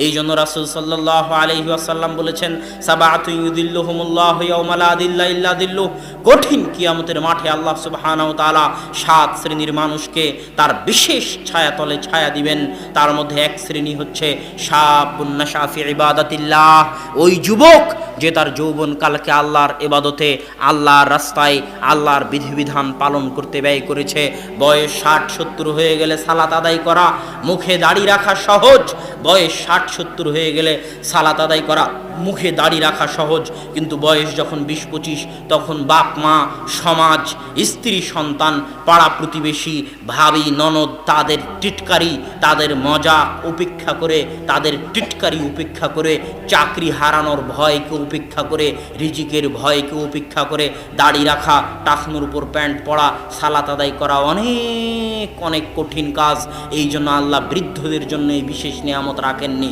এই জন্য রাসূল সাল্লাল্লাহু আলাইহি ওয়াসাল্লাম বলেছেন, সাবাতুন ইউদিল্লুহুমুল্লাহু ইয়াওমা লা দিল্লা ইল্লা দিল্লুহ। কঠিন কিয়ামতের মাঠে আল্লাহ সুবহানাহু ওয়া তাআলা 7 শ্রেণীর মানুষকে তার বিশেষ ছায়াতলে ছায়া দিবেন। তার মধ্যে এক শ্রেণী হচ্ছে শাবুন নাশা ফি ইবাদাতিল্লাহ, ওই যুবক যে তার যৌবনকালকে আল্লাহর ইবাদতে, আল্লাহর রাস্তায়, আল্লাহর বিধিবিধান পালন করতে ব্যয় করেছে। বয়স 60-70 হয়ে গেলে সালাত আদায় করা, মুখে দাড়ি রাখা সহজ। বয়স 60-70 হয়ে গেলে সালাত আদায় করা, মুখে দাড়ি রাখা সহজ, কিন্তু বয়স যখন 20-25 তখন বাপ মা, সমাজ, স্ত্রী সন্তান, পাড়া প্রতিবেশী, ভাবি ননদ, তাদের টিটকারি, তাদের মজা উপেক্ষা করে, তাদের টিটকারি উপেক্ষা করে, চাকরি হারানোর ভয়কে উপেক্ষা করে, রিজিকের ভয়কে উপেক্ষা করে দাড়ি রাখা, টাকনুর উপর প্যান্ট পরা, সালাত আদায় করা অনেক অনেক কঠিন কাজ। এই জন্য আল্লাহ বৃদ্ধদের জন্য এই বিশেষ নিয়ামত রাখেননি।